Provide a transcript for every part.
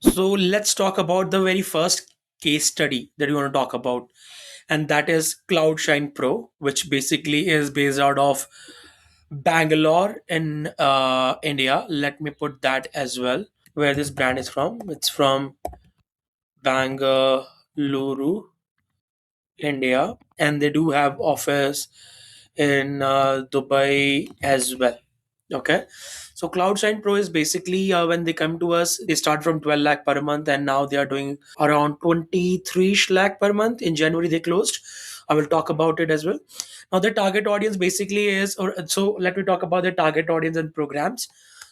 So let's talk about the very first case study that we want to talk about, and that is CloudShine Pro, which basically is based out of Bangalore in India. Let me put that as well. Where this brand is from? It's from Bangalore, India, and they do have office in Dubai as well. Okay, so CloudShine Pro is basically when they come to us, they start from 12 lakh per month, and now they are doing around 23 lakh per month. In January they closed. I will talk about it as well. Now the target audience basically is, or so let me talk about the target audience and programs.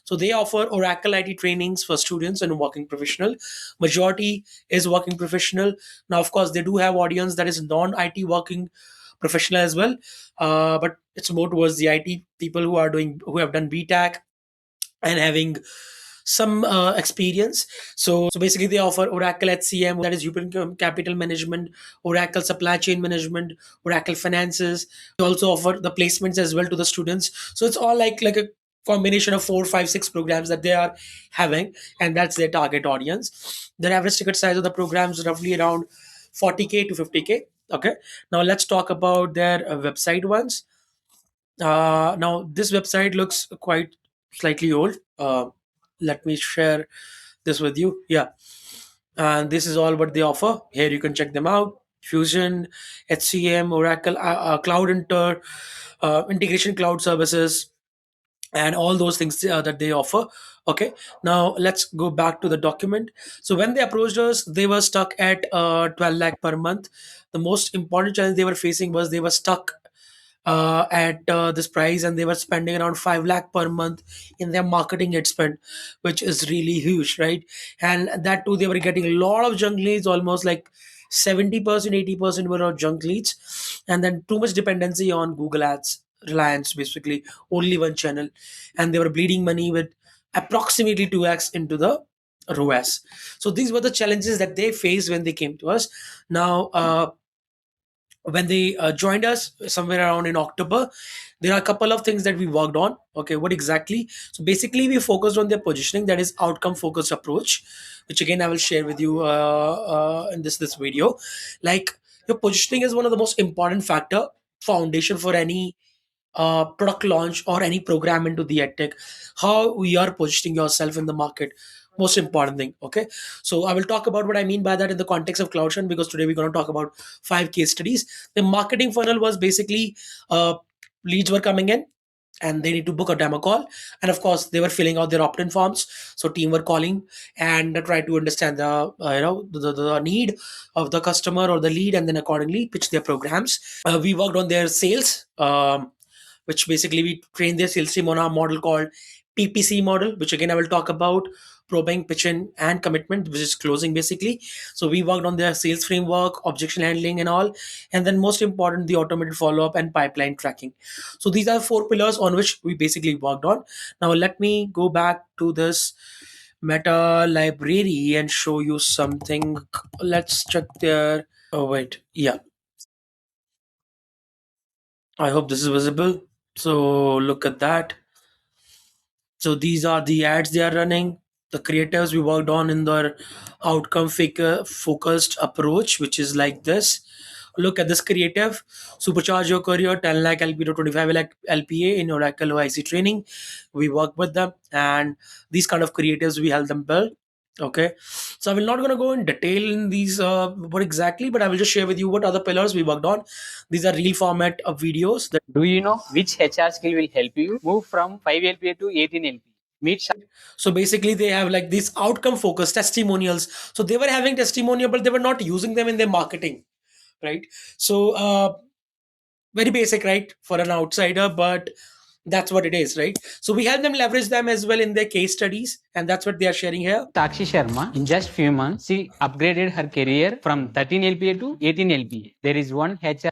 So they offer Oracle IT trainings for students and working professional. Majority is working professional. Now, of course, they do have audience that is non-IT working professional as well, but it's more towards the IT people who have done BTech and having some experience. So basically, they offer Oracle HCM, that is Human Capital Management, Oracle Supply Chain Management, Oracle Finances. They also offer the placements as well to the students. So it's all like a combination of four, five, six programs that they are having, and that's their target audience. Their average ticket size of the programs is roughly around 40K to 50K. Okay. Now let's talk about their website once. Now this website looks quite slightly old. Let me share this with you. Yeah, and this is all what they offer. Here you can check them out. Fusion, HCM, Oracle, Cloud Integration Cloud Services, and all those things that they offer. Okay, now let's go back to the document. So when they approached us, they were stuck at 12 lakh per month. The most important challenge they were facing was they were stuck at this price, and they were spending around 5 lakh per month in their marketing ad spend, which is really huge, right? And that too, they were getting a lot of junk leads, almost like 70%, 80% were of junk leads, and then too much dependency on Google Ads, reliance, basically only one channel, and they were bleeding money with approximately 2x into the ROAS. So these were the challenges that they faced when they came to us. Now, when they joined us somewhere around in October, there are a couple of things that we worked on. Okay, what exactly? So basically, we focused on their positioning, that is outcome focused approach, which again I will share with you in this video. Like, your positioning is one of the most important factor, foundation for any product launch or any program into the edtech. How you are positioning yourself in the market, most important thing. Okay, so I will talk about what I mean by that in the context of CloudShine, because today we're going to talk about 5 case studies. The marketing funnel was basically leads were coming in, and they need to book a demo call, and of course they were filling out their opt-in forms. So team were calling and try to understand the the need of the customer or the lead, and then accordingly pitch their programs. We worked on their sales, which basically we trained their sales team on our model called PPC model, which again I will talk about: probing, pitching, and commitment, which is closing basically. So we worked on their sales framework, objection handling, and all, and then most important, the automated follow up and pipeline tracking. So these are 4 pillars on which we basically worked on. Now let me go back to this meta library and show you something. Let's check there. Oh wait, yeah. I hope this is visible. So look at that. So these are the ads they are running. The creatives we worked on in their focused approach, which is like this. Look at this creative. Supercharge your career, 10 lakh LP to 25 lakh LPA in Oracle OIC training. We work with them, and these kind of creatives we help them build. Okay. So I will not going to go in detail in these what exactly, but I will just share with you what other pillars we worked on. These are real format of videos. Do you know which HR skill will help you move from 5 LPA to 18 LPA? Meet So basically, they have like these outcome focused testimonials. So they were having testimonial, but they were not using them in their marketing, right? So very basic, right, for an outsider, but that's what it is, right? So we help them leverage them as well in their case studies, and that's what they are sharing here. Sakshi Sharma. In just few months, she upgraded her career from 13 LPA to 18 LPA. There is one HR.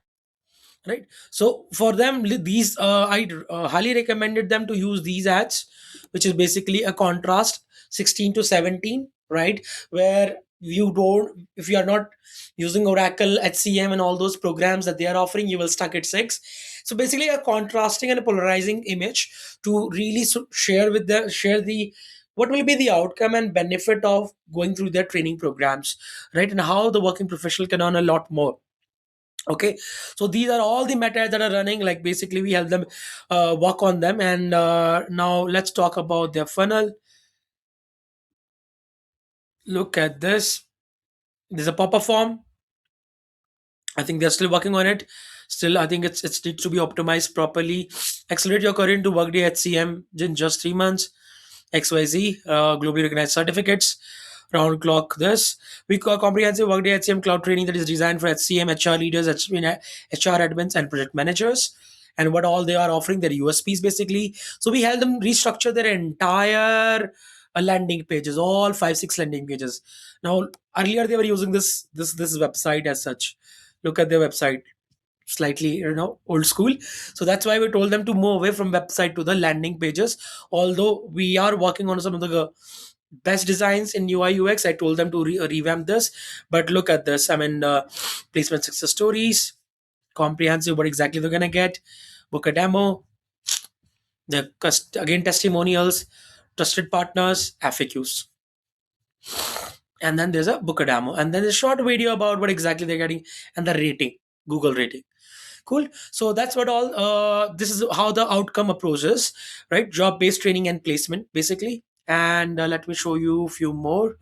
Right, so for them these I highly recommended them to use these ads, which is basically a contrast 16 to 17, right, where you don't, if you are not using Oracle HCM and all those programs that they are offering, you will stuck at 6. So basically a contrasting and a polarizing image to really share the what will be the outcome and benefit of going through their training programs, right? And how the working professional can earn a lot more. Okay, so these are all the methods that are running, like basically we help them work on them. And now let's talk about their funnel. Look at this. There's a pop-up form. I think they're still working on it. Still, I think it needs to be optimized properly. Accelerate your career into Workday HCM in just 3 months. XYZ, globally recognized certificates, round clock this. We call comprehensive Workday HCM cloud training that is designed for HCM, HR leaders, HR admins, and project managers. And what all they are offering, their USPs basically. So we help them restructure their entire landing pages, all five, six landing pages. Now, earlier they were using this website as such. Look at their website, slightly old school. So that's why we told them to move away from website to the landing pages. Although we are working on some of the best designs in UI UX, I told them to revamp this. But look at this. I mean, placement success stories, comprehensive what exactly they're gonna get, book a demo, again testimonials, trusted partners, FAQs, and then there's a book a demo, and then a short video about what exactly they're getting, and the rating, Google rating. Cool. So that's what all. This is how the outcome approaches, right? Job based training and placement, basically. And let me show you a few more.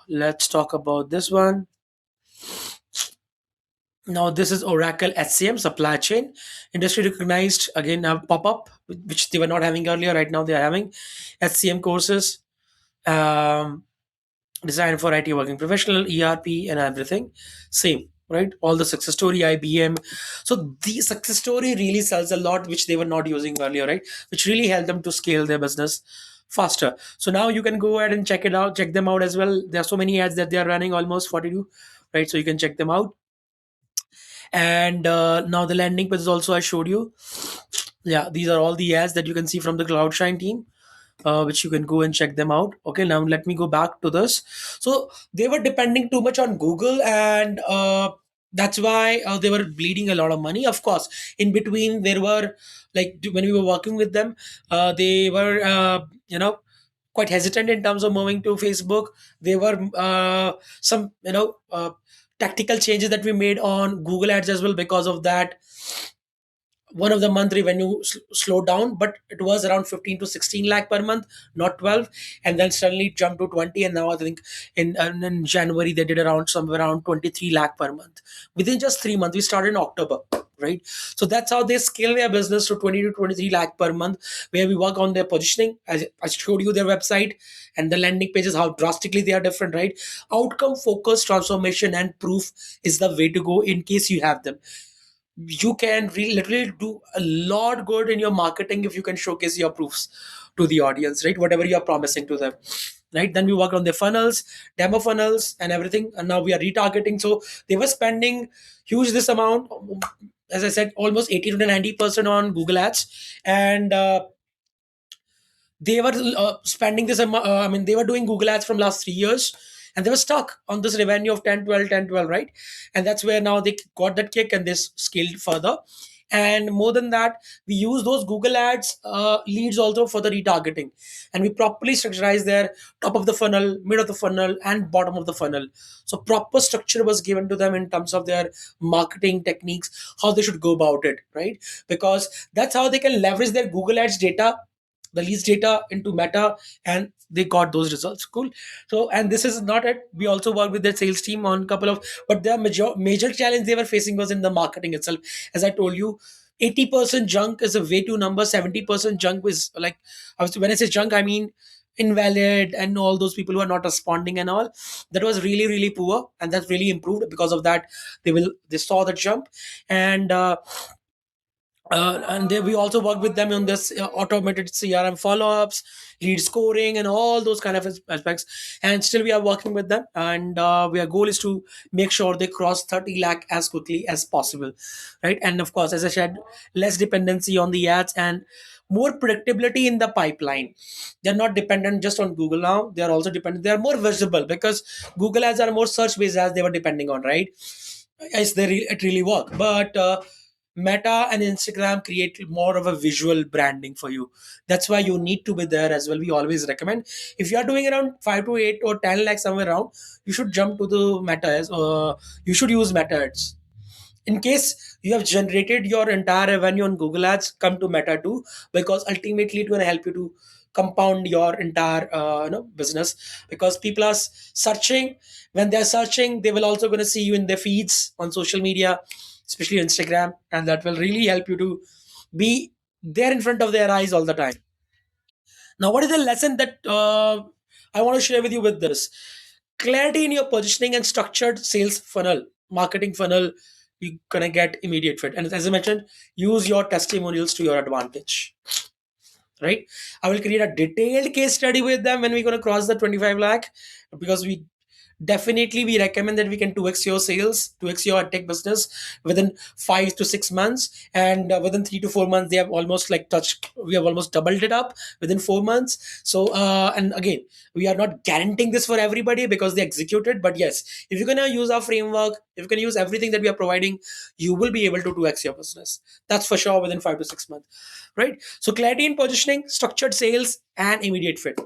Let's talk about this one. Now, this is Oracle SCM supply chain industry recognized, again a pop up which they were not having earlier. Right now, they are having SCM courses. Um, Designed for IT working professional, ERP, and everything. Same, right? All the success story, IBM. So the success story really sells a lot, which they were not using earlier, right? Which really helped them to scale their business faster. So now you can go ahead and check it out, check them out as well. There are so many ads that they are running, almost 42, right? So you can check them out. And now the landing pages also I showed you. Yeah, these are all the ads that you can see from the Cloudshine team, which you can go and check them out. Okay, now let me go back to this. So they were depending too much on Google, and that's why they were bleeding a lot of money. Of course, in between there were, like, when we were working with them, they were quite hesitant in terms of moving to Facebook. There were some tactical changes that we made on Google Ads as well. Because of that, one of the month revenue slowed down, but it was around 15 to 16 lakh per month, not 12. And then suddenly it jumped to 20, and now I think in January they did around somewhere around 23 lakh per month within just 3 months. We started in October, right? So that's how they scale their business to 20 to 23 lakh per month, where we work on their positioning. I showed you their website and the landing pages, how drastically they are different, right? Outcome focused transformation and proof is the way to go. In case you have them, you can really literally do a lot good in your marketing if you can showcase your proofs to the audience, right? Whatever you're promising to them, right? Then we worked on the funnels, demo funnels, and everything, and now we are retargeting. So they were spending huge this amount, as I said, almost 80 to 90% on Google Ads. And they were spending this I mean, they were doing Google Ads from last 3 years, and they were stuck on this revenue of 10 12 10 12, right? And that's where now they got that kick and they scaled further. And more than that, we use those Google Ads leads also for the retargeting, and we properly structurize their top of the funnel, mid of the funnel, and bottom of the funnel. So proper structure was given to them in terms of their marketing techniques, how they should go about it, right? Because that's how they can leverage their Google Ads data, the leads data, into Meta, and they got those results. Cool. So, and this is not it, we also work with their sales team on a couple of, but their major challenge they were facing was in the marketing itself. As I told you, 80% junk is a way too number. 70% junk is like, when I say junk, I mean invalid and all those people who are not responding and all. That was really really poor, and that's really improved. Because of that, they saw the jump. And we also work with them on this automated CRM follow-ups, lead scoring, and all those kind of aspects. And still we are working with them, and our goal is to make sure they cross 30 lakh as quickly as possible, right? And of course, as I said, less dependency on the ads and more predictability in the pipeline. They're not dependent just on Google now, they are also dependent, they are more visible, because Google ads are more search based as they were depending on, right? Yes, it really work. But Meta and Instagram create more of a visual branding for you. That's why you need to be there as well. We always recommend, if you are doing around 5 to 8 or 10 lakhs somewhere around, you should jump to the Meta ads, you should use Meta ads. In case you have generated your entire revenue on Google Ads, come to Meta too, because ultimately it's going to help you to compound your entire business. Because people are searching. When they're searching, they will also going to see you in their feeds on social media, especially Instagram, and that will really help you to be there in front of their eyes all the time. Now, what is the lesson that I want to share with you with this? Clarity in your positioning and structured sales funnel, marketing funnel, you're going to get immediate fit. And as I mentioned, use your testimonials to your advantage, right? I will create a detailed case study with them when we're going to cross the 25 lakh, because definitely we recommend that we can 2x your sales, 2x your tech business within 5 to 6 months, and within 3 to 4 months they have almost like touched, we have almost doubled it up within 4 months. So and again, we are not guaranteeing this for everybody because they executed, but yes, if you're gonna use our framework, if you can use everything that we are providing, you will be able to 2x your business. That's for sure within 5 to 6 months, right? So clarity in positioning, structured sales, and immediate fit.